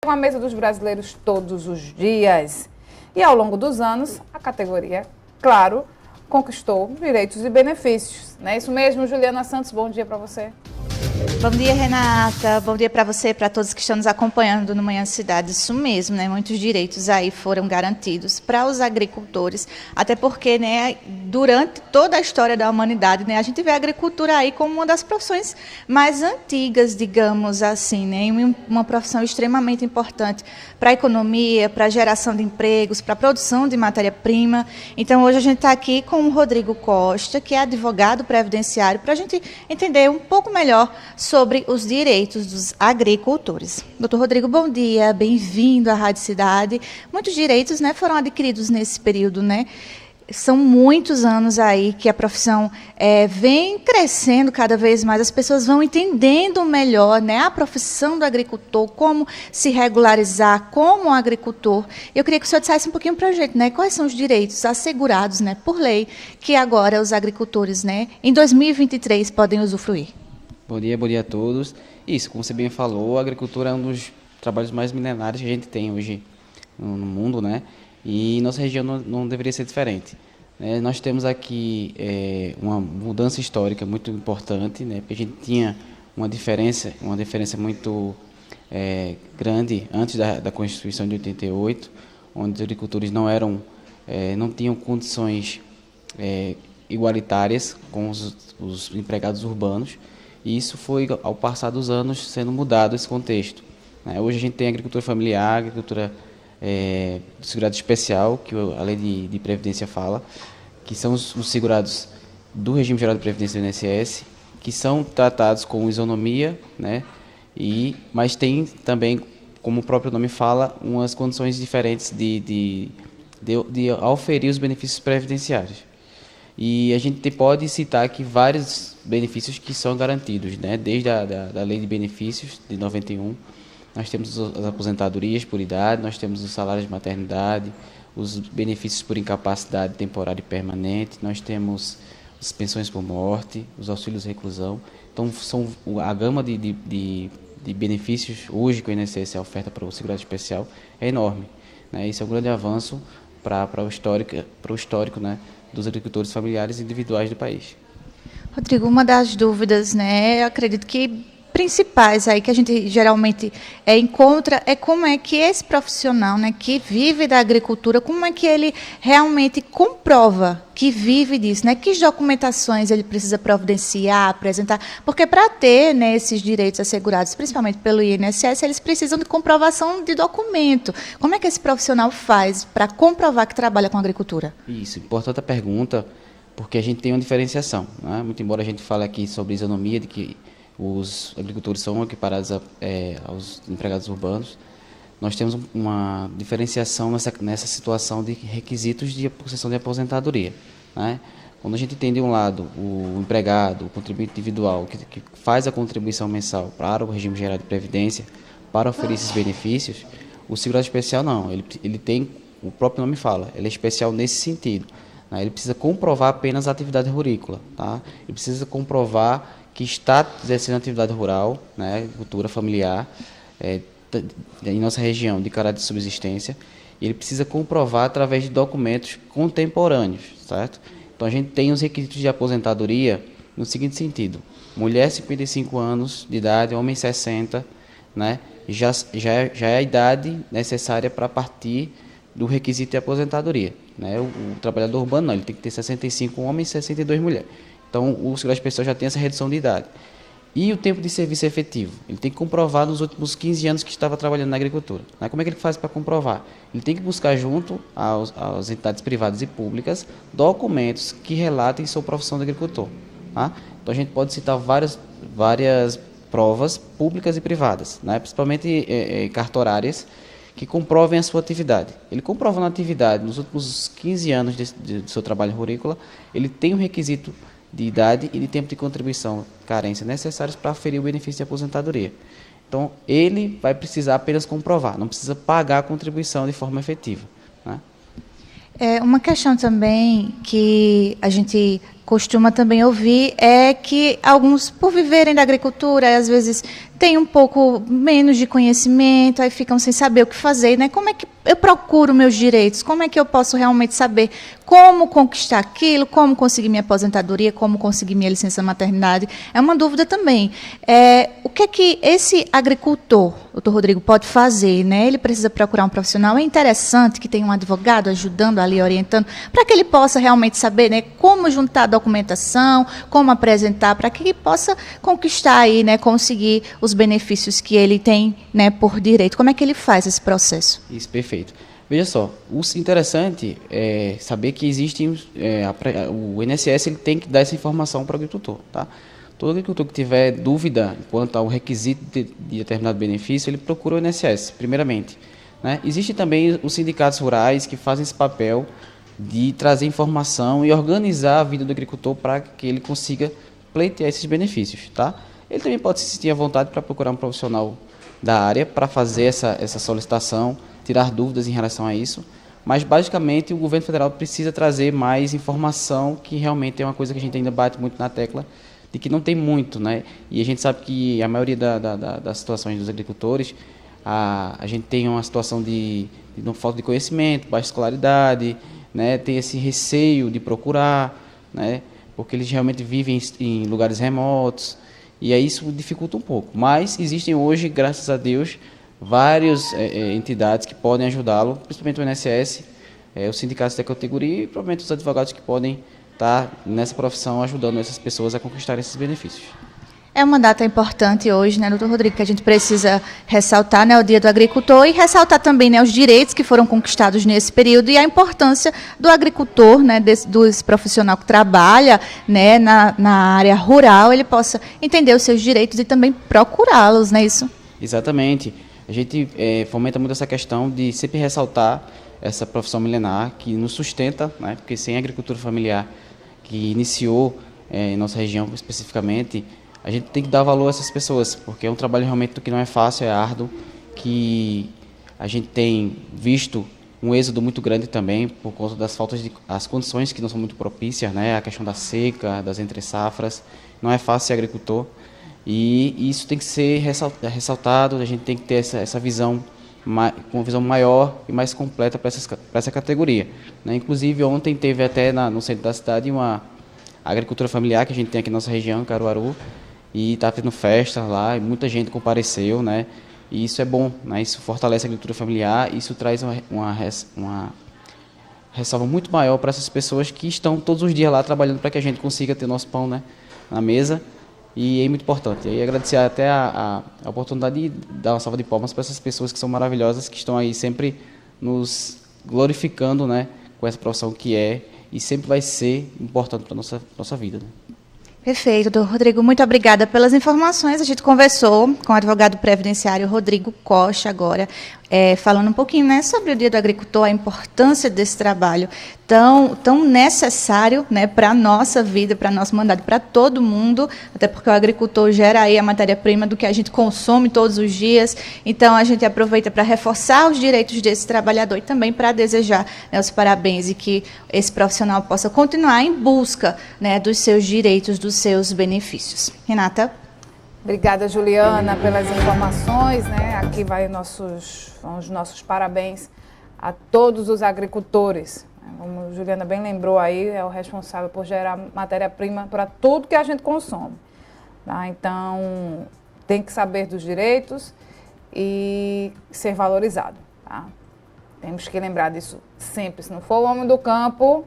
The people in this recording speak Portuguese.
Com a mesa dos brasileiros todos os dias. E ao longo dos anos, a categoria, claro, conquistou direitos e benefícios. Não é isso mesmo, Juliana Santos? Bom dia para você. Bom dia, Renata. Bom dia para você e para todos que estão nos acompanhando no Manhã Cidade. Isso mesmo, né? Muitos direitos aí foram garantidos para os agricultores, até porque, né, durante toda a história da humanidade, né, a gente vê a agricultura aí como uma das profissões mais antigas, digamos assim, né? Uma profissão extremamente importante para a economia, para a geração de empregos, para a produção de matéria-prima. Então, hoje a gente está aqui com o Rodrigo Costa, que é advogado previdenciário, para a gente entender um pouco melhor sobre os direitos dos agricultores. Doutor Rodrigo, bom dia, bem-vindo à Rádio Cidade. Muitos direitos, né, foram adquiridos nesse período, né? São muitos anos aí que a profissão vem crescendo cada vez mais, as pessoas vão entendendo melhor, né, a profissão do agricultor, como se regularizar como agricultor. Eu queria que o senhor dissesse um pouquinho para a gente, né, quais são os direitos assegurados, né, por lei, que agora os agricultores, né, em 2023 podem usufruir. Bom dia a todos. Isso, como você bem falou, a agricultura é um dos trabalhos mais milenares que a gente tem hoje no mundo, né? E nossa região não deveria ser diferente. Nós temos aqui uma mudança histórica muito importante, né? Porque a gente tinha uma diferença muito grande antes da Constituição de 88, onde os agricultores não tinham condições igualitárias com os empregados urbanos. E isso foi, ao passar dos anos, sendo mudado esse contexto. Hoje a gente tem agricultura familiar, agricultura do segurado especial, que a lei de Previdência fala, que são os segurados do regime geral de Previdência do INSS, que são tratados com isonomia, né? Mas tem também, como o próprio nome fala, umas condições diferentes de oferir os benefícios previdenciários. E a gente pode citar aqui vários benefícios que são garantidos, né? Desde a Lei de Benefícios, de 91, nós temos as aposentadorias por idade, nós temos os salários de maternidade, os benefícios por incapacidade temporária e permanente, nós temos as pensões por morte, os auxílios de reclusão. Então, a gama de benefícios hoje que o INSS oferta para o segurado especial é enorme, né? Isso é um grande avanço para o histórico, né, dos agricultores familiares e individuais do país. Rodrigo, uma das dúvidas, né, eu acredito que principais aí que a gente geralmente encontra é como é que esse profissional, né, que vive da agricultura, como é que ele realmente comprova que vive disso, né? Que documentações ele precisa providenciar, apresentar, porque para ter, né, esses direitos assegurados, principalmente pelo INSS, eles precisam de comprovação de documento. Como é que esse profissional faz para comprovar que trabalha com agricultura? Isso, importante a pergunta, porque a gente tem uma diferenciação, né? Muito embora a gente fale aqui sobre isonomia, de que os agricultores são equiparados aos empregados urbanos, nós temos uma diferenciação nessa situação de requisitos de concessão de aposentadoria, né? Quando a gente tem, de um lado, o empregado, o contribuinte individual, que faz a contribuição mensal para o regime geral de previdência, para oferecer esses benefícios, o segurado especial não, ele tem, o próprio nome fala, ele é especial nesse sentido, né? Ele precisa comprovar apenas a atividade rurícola, tá? Ele precisa comprovar que está exercendo atividade rural, né, agricultura familiar, em nossa região de caráter de subsistência, e ele precisa comprovar através de documentos contemporâneos, certo? Então a gente tem os requisitos de aposentadoria no seguinte sentido: mulher 55 anos de idade, homem 60, né, já é a idade necessária para partir do requisito de aposentadoria, né? O trabalhador urbano não, ele tem que ter 65 homens e 62 mulheres. Então, o segurado especial já tem essa redução de idade. E o tempo de serviço efetivo? Ele tem que comprovar nos últimos 15 anos que estava trabalhando na agricultura. Como é que ele faz para comprovar? Ele tem que buscar junto às entidades privadas e públicas documentos que relatem sua profissão de agricultor. Tá? Então, a gente pode citar várias provas públicas e privadas, né? Principalmente cartorárias, que comprovem a sua atividade. Ele comprova na atividade, nos últimos 15 anos do seu trabalho rurícola, ele tem um requisito de idade e de tempo de contribuição, carência necessários para aferir o benefício de aposentadoria. Então, ele vai precisar apenas comprovar, não precisa pagar a contribuição de forma efetiva, né? Uma questão também que a gente costuma também ouvir é que alguns, por viverem da agricultura, às vezes têm um pouco menos de conhecimento, aí ficam sem saber o que fazer, né? Como é que eu procuro meus direitos? Como é que eu posso realmente saber como conquistar aquilo, como conseguir minha aposentadoria, como conseguir minha licença maternidade? É uma dúvida também. O que é que esse agricultor, doutor Rodrigo, pode fazer, né? Ele precisa procurar um profissional. É interessante que tenha um advogado ajudando ali, orientando, para que ele possa realmente saber, né, como juntar a documentação, como apresentar, para que ele possa conquistar aí, né, conseguir os benefícios que ele tem, né, por direito. Como é que ele faz esse processo? Isso, perfeito. Veja só, o interessante é saber que existem, o INSS ele tem que dar essa informação para o agricultor, tá? Todo agricultor que tiver dúvida quanto ao requisito de determinado benefício, ele procura o INSS, primeiramente, né? Existem também os sindicatos rurais que fazem esse papel de trazer informação e organizar a vida do agricultor para que ele consiga pleitear esses benefícios, tá? Ele também pode se sentir à vontade para procurar um profissional da área para fazer essa solicitação, tirar dúvidas em relação a isso, mas basicamente o governo federal precisa trazer mais informação, que realmente é uma coisa que a gente ainda bate muito na tecla, de que não tem muito, né? E a gente sabe que a maioria das situações dos agricultores, a gente tem uma situação de falta de conhecimento, baixa escolaridade, né? Tem esse receio de procurar, né? Porque eles realmente vivem em lugares remotos, e aí isso dificulta um pouco. Mas existem hoje, graças a Deus, várias entidades que podem ajudá-lo, principalmente o INSS, os sindicatos da categoria e provavelmente os advogados que podem estar nessa profissão ajudando essas pessoas a conquistar esses benefícios. É uma data importante hoje, né, doutor Rodrigo, que a gente precisa ressaltar, né, o Dia do Agricultor, e ressaltar também, né, os direitos que foram conquistados nesse período e a importância do agricultor, né, desse profissional que trabalha, né, na área rural, ele possa entender os seus direitos e também procurá-los, não é isso? Exatamente. A gente fomenta muito essa questão de sempre ressaltar essa profissão milenar que nos sustenta, né, porque sem a agricultura familiar que iniciou em nossa região especificamente, a gente tem que dar valor a essas pessoas, porque é um trabalho realmente que não é fácil, é árduo, que a gente tem visto um êxodo muito grande também por conta das as condições que não são muito propícias, né? A questão da seca, das entre-safras, não é fácil ser agricultor, e isso tem que ser ressaltado, a gente tem que ter essa visão, com uma visão maior e mais completa para essa categoria, né? Inclusive, ontem teve até no centro da cidade uma agricultura familiar que a gente tem aqui na nossa região, Caruaru, e está tendo festa lá, e muita gente compareceu, né? E isso é bom, né? Isso fortalece a agricultura familiar, isso traz uma ressalva muito maior para essas pessoas que estão todos os dias lá trabalhando para que a gente consiga ter nosso pão, né, na mesa, e é muito importante. E agradecer até a oportunidade de dar uma salva de palmas para essas pessoas que são maravilhosas, que estão aí sempre nos glorificando, né, com essa profissão que é e sempre vai ser importante para a nossa vida, né? Perfeito, doutor Rodrigo. Muito obrigada pelas informações. A gente conversou com o advogado previdenciário Rodrigo Costa agora, falando um pouquinho, né, sobre o Dia do Agricultor, a importância desse trabalho tão necessário, né, para a nossa vida, para nosso mandato, para todo mundo, até porque o agricultor gera aí a matéria-prima do que a gente consome todos os dias. Então, a gente aproveita para reforçar os direitos desse trabalhador e também para desejar, né, os parabéns e que esse profissional possa continuar em busca, né, dos seus direitos, dos seus benefícios. Renata? Obrigada, Juliana, pelas informações, né? Aqui vai os nossos parabéns a todos os agricultores. Como a Juliana bem lembrou aí, é o responsável por gerar matéria-prima para tudo que a gente consome, tá? Então, tem que saber dos direitos e ser valorizado, tá? Temos que lembrar disso sempre. Se não for o homem do campo,